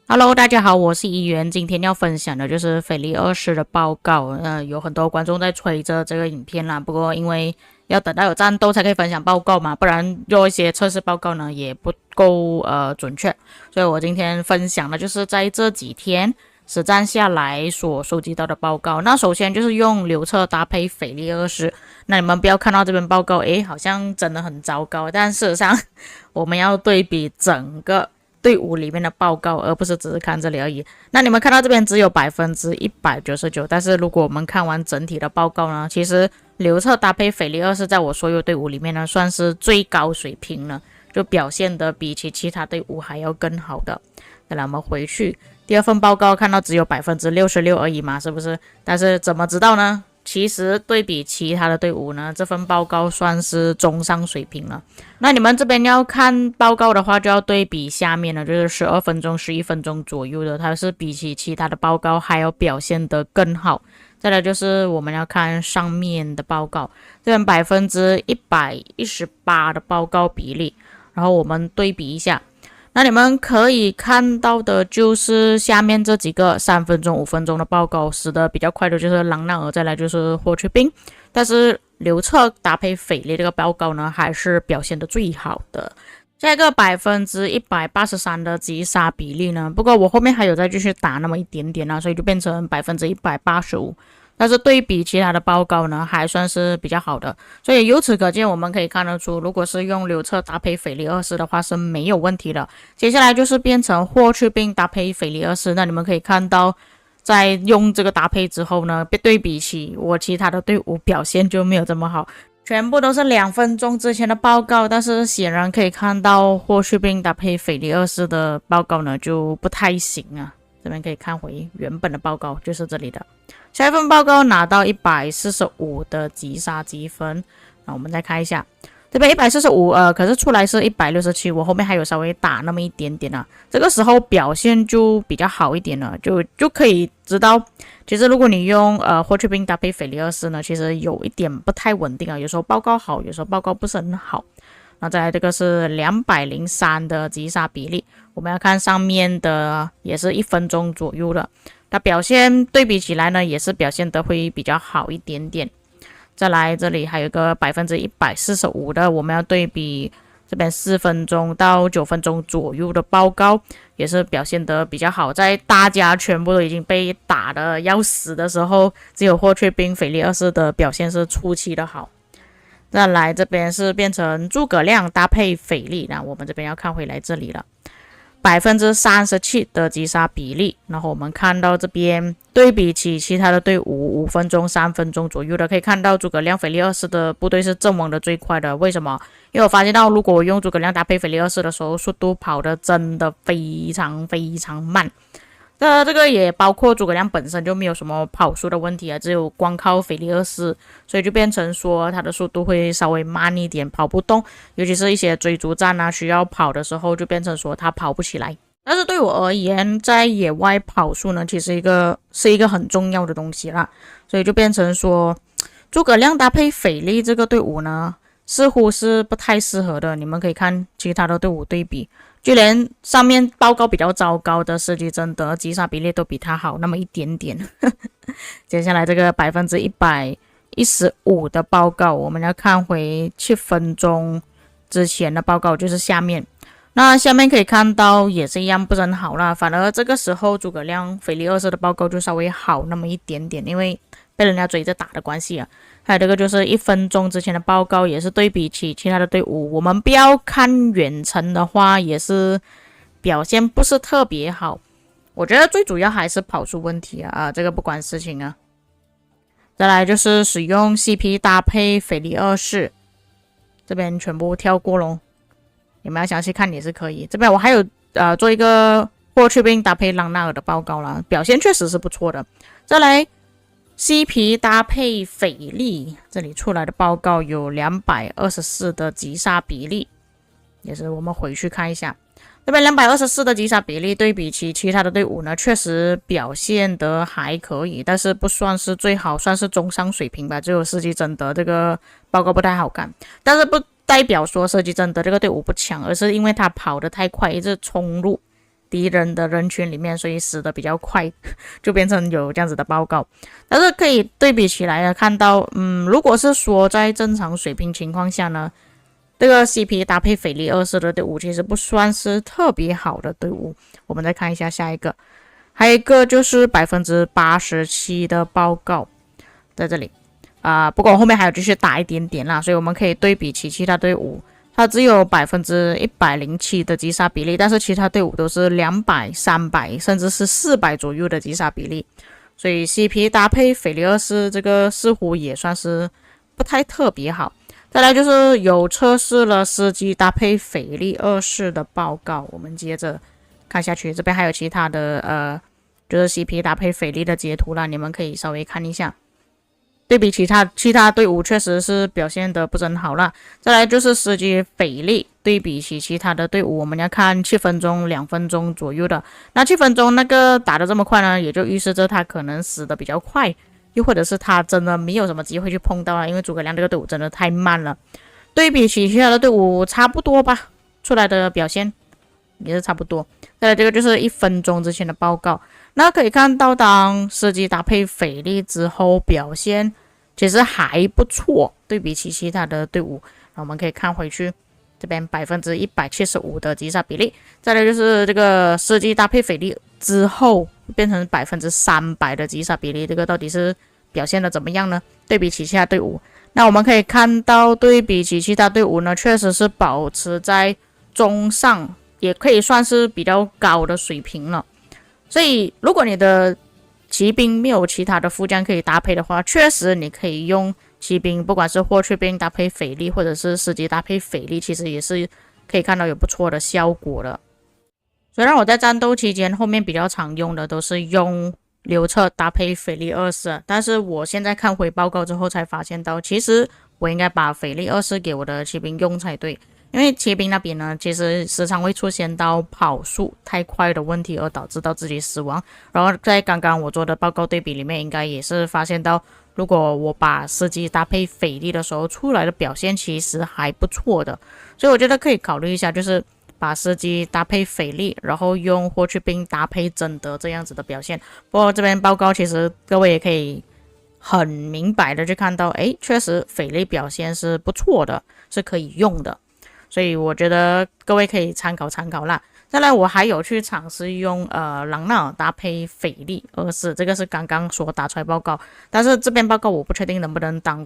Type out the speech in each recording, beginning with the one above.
Hello，大家好，我是怡元。今天要分享的就是菲利二世的报告。有很多观众在催着这个影片啦，不过因为要等到有战斗才可以分享报告嘛，不然做一些测试报告呢也不够准确。所以我今天分享的就是在这几天实战下来所收集到的报告。那首先就是用刘彻搭配菲利二世。那你们不要看到这篇报告，诶，好像真的很糟糕，但事实上我们要对比整个队伍里面的报告，而不是只是看这里而已。那你们看到这边只有199%，但是如果我们看完整体的报告呢，其实刘彻搭配菲利二世在我所有队伍里面呢，算是最高水平了，就表现得比起其他队伍还要更好的。再来，我们回去第二份报告，看到只有66%而已嘛，是不是？但是怎么知道呢？其实对比其他的队伍呢，这份报告算是中上水平了。那你们这边要看报告的话，就要对比下面的，就是12分钟、11分钟左右的，它是比起其他的报告还要表现得更好。再来就是我们要看上面的报告，这边118%的报告比例，然后我们对比一下。那你们可以看到的就是下面这几个3分钟、5分钟的报告，死的比较快的就是朗纳尔，再来就是霍去病，但是刘彻搭配斐利这个报告呢，还是表现的最好的。下一个183%的击杀比例呢，不过我后面还有再继续打那么一点点啊，所以就变成185%。但是对比其他的报告呢，还算是比较好的，所以由此可见，我们可以看得出，如果是用刘彻搭配菲利二世的话是没有问题的。接下来就是变成霍去病搭配菲利二世，那你们可以看到，在用这个搭配之后呢，对比起我其他的队伍表现就没有这么好，全部都是2分钟之前的报告，但是显然可以看到霍去病搭配菲利二世的报告呢就不太行啊。这边可以看回原本的报告，就是这里的。下一份报告拿到145的击杀积分，那我们再看一下，这边145，可是出来是167，我后面还有稍微打那么一点点啊，这个时候表现就比较好一点了，就可以知道，其实如果你用霍去病搭配菲利二世呢，其实有一点不太稳定啊，有时候报告好，有时候报告不是很好。那再来这个是203的击杀比例，我们要看上面的也是1分钟左右的，它表现对比起来呢，也是表现得会比较好一点点。再来这里还有一个145%的，我们要对比这边4分钟到9分钟左右的报告，也是表现得比较好。在大家全部都已经被打得要死的时候，只有霍去病、菲利二世的表现是出奇的好。再来这边是变成诸葛亮搭配斐利，那我们这边要看回来这里了，37%的击杀比例，然后我们看到这边对比起其他的队伍5分钟、3分钟左右的，可以看到诸葛亮、斐利二世的部队是阵亡的最快的。为什么？因为我发现到如果我用诸葛亮搭配斐利二世的时候，速度跑的真的非常非常慢。这个也包括诸葛亮本身就没有什么跑速的问题啊，只有光靠菲利二世，所以就变成说他的速度会稍微慢一点，跑不动，尤其是一些追逐战啊需要跑的时候，就变成说他跑不起来。但是对我而言，在野外跑速呢，其实是一个很重要的东西啦，所以就变成说诸葛亮搭配斐利这个队伍呢，似乎是不太适合的。你们可以看其他的队伍对比。就连上面报告比较糟糕的施吉真的击杀比例都比他好那么一点点。接下来这个115%的报告，我们要看回7分钟之前的报告，就是下面。那下面可以看到也是一样不是很好啦，反而这个时候诸葛亮、菲利二世的报告就稍微好那么一点点，因为被人家追着打的关系啊。还有这个就是1分钟之前的报告，也是对比起其他的队伍，我们不要看远程的话，也是表现不是特别好。我觉得最主要还是跑速问题啊，这个不管事情啊。再来就是使用 CP 搭配菲利二世，这边全部跳过咯，你们要详细看也是可以。这边我还有做一个霍去病搭配朗纳尔的报告啦，表现确实是不错的。再来CP 搭配斐利，这里出来的报告有224的击杀比例，也是我们回去看一下，这边224的击杀比例对比起其他的队伍呢，确实表现得还可以，但是不算是最好，算是中上水平吧。只有施吉真德这个报告不太好看，但是不代表说施吉真德这个队伍不强，而是因为他跑得太快，一直冲入敌人的人群里面，所以死的比较快，就变成有这样子的报告。但是可以对比起来呢，看到如果是说在正常水平情况下呢，这个 CP 搭配斐利24的队伍其实不算是特别好的队伍。我们再看一下下一个，还有一个就是87%的报告在这里不过后面还有继续打一点点啦，所以我们可以对比起其他队伍，它只有107%的击杀比例，但是其他队伍都是200、300甚至是400左右的击杀比例，所以 CP 搭配斐利24这个似乎也算是不太特别好。再来就是有测试了司机搭配斐利24的报告，我们接着看下去，这边还有其他的就是 CP 搭配斐利的截图啦，你们可以稍微看一下。对比其他队伍确实是表现的不真好啦。再来就是司机斐利对比起其他的队伍，我们要看7分钟、2分钟左右的。那7分钟那个打得这么快呢，也就预示着他可能死的比较快，又或者是他真的没有什么机会去碰到了，因为诸葛亮这个队伍真的太慢了。对比起其他的队伍差不多吧，出来的表现也是差不多。再来这个就是1分钟之前的报告，那可以看到当司机搭配斐利之后表现其实还不错，对比起其他的队伍。那我们可以看回去这边175%的击杀比例，再来就是这个司机搭配斐利之后变成300%的击杀比例，这个到底是表现的怎么样呢？对比起其他队伍，那我们可以看到对比起其他队伍呢，确实是保持在中上，也可以算是比较高的水平了。所以如果你的骑兵没有其他的副将可以搭配的话，确实你可以用骑兵，不管是霍去病搭配斐利，或者是司机搭配斐利，其实也是可以看到有不错的效果的。虽然我在战斗期间后面比较常用的都是用刘彻搭配斐利24，但是我现在看回报告之后才发现到，其实我应该把斐利24给我的骑兵用才对。因为骑兵那边呢，其实时常会出现到跑速太快的问题，而导致到自己死亡。然后在刚刚我做的报告对比里面，应该也是发现到，如果我把司机搭配斐利的时候，出来的表现其实还不错的。所以我觉得可以考虑一下，就是把司机搭配斐利，然后用霍去病搭配贞德这样子的表现。不过这边报告其实各位也可以很明白的去看到，确实斐利表现是不错的，是可以用的。所以我觉得各位可以参考参考啦。再来我还有去尝试用朗纳尔搭配斐利24，这个是刚刚所打出来报告，但是这边报告我不确定能不能当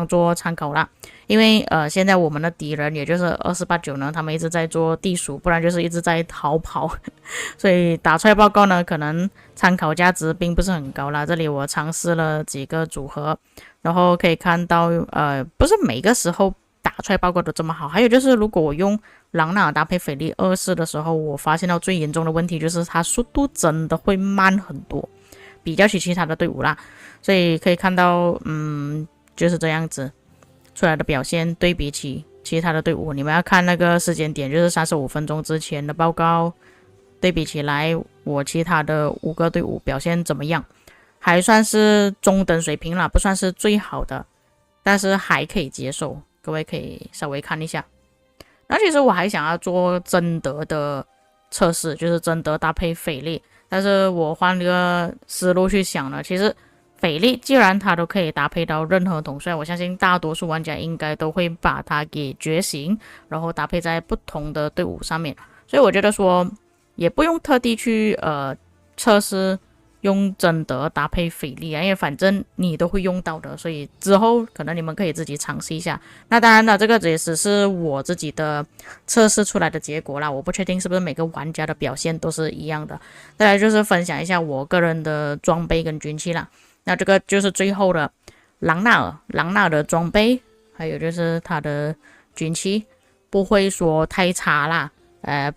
做参考啦。因为现在我们的敌人也就是2489呢，他们一直在做地鼠，不然就是一直在逃跑所以打出来报告呢，可能参考价值并不是很高啦。这里我尝试了几个组合，然后可以看到不是每个时候打出来报告都这么好。还有就是如果我用朗纳尔搭配斐利24的时候，我发现到最严重的问题就是它速度真的会慢很多，比较起其他的队伍啦。所以可以看到就是这样子出来的表现，对比起其他的队伍，你们要看那个时间点，就是35分钟之前的报告，对比起来我其他的5个队伍表现怎么样，还算是中等水平啦，不算是最好的，但是还可以接受，各位可以稍微看一下。那其实我还想要做贞德的测试，就是贞德搭配斐利，但是我换个思路去想了，其实斐利既然它都可以搭配到任何统帅，我相信大多数玩家应该都会把它给觉醒，然后搭配在不同的队伍上面，所以我觉得说也不用特地去测试用贞德搭配斐利因为反正你都会用到的，所以之后可能你们可以自己尝试一下。那当然了，这个也只是我自己的测试出来的结果啦，我不确定是不是每个玩家的表现都是一样的。再来就是分享一下我个人的装备跟军器啦。那这个就是最后的朗纳尔的装备，还有就是他的军器，不会说太差啦。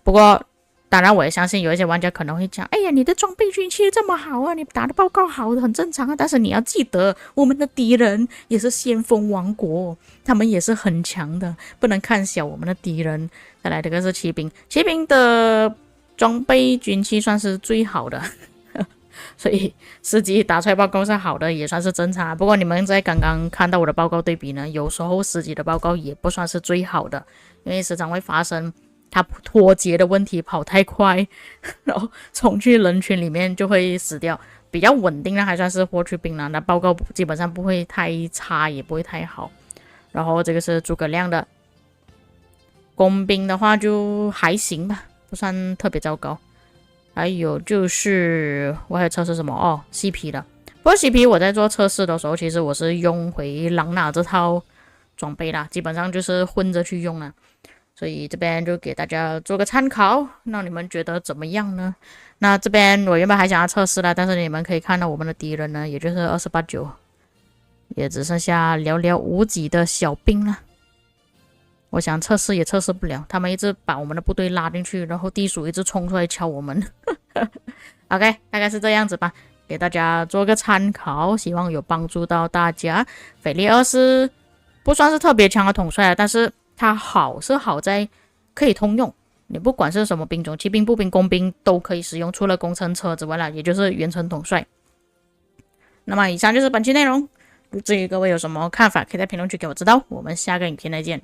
不过当然我也相信有一些玩家可能会讲，哎呀，你的装备军器这么好啊，你打的报告好的很正常啊，但是你要记得我们的敌人也是先锋王国，他们也是很强的，不能看小我们的敌人。再来这个是骑兵的装备军器算是最好的所以司机打出来报告是好的，也算是正常。不过你们在刚刚看到我的报告对比呢，有时候司机的报告也不算是最好的，因为时常会发生他脱节的问题跑太快，然后冲去人群里面就会死掉。比较稳定的还算是霍去病了，那报告基本上不会太差，也不会太好。然后这个是诸葛亮的，工兵的话就还行吧，不算特别糟糕。还有就是我还有测试什么哦 ，CP 的。不过 CP 我在做测试的时候，其实我是用回朗纳这套装备啦，基本上就是混着去用啦。所以这边就给大家做个参考，那你们觉得怎么样呢？那这边我原本还想要测试啦，但是你们可以看到我们的敌人呢，也就是289，也只剩下寥寥无几的小兵了。我想测试也测试不了，他们一直把我们的部队拉进去，然后地鼠一直冲出来敲我们。OK， 大概是这样子吧，给大家做个参考，希望有帮助到大家。腓力二世不算是特别强的统帅，但是它好是好在可以通用，你不管是什么兵种，骑兵、步兵、工兵都可以使用，除了工程车之外啦，也就是远程统帅。那么以上就是本期内容，至于各位有什么看法，可以在评论区给我知道。我们下个影片再见。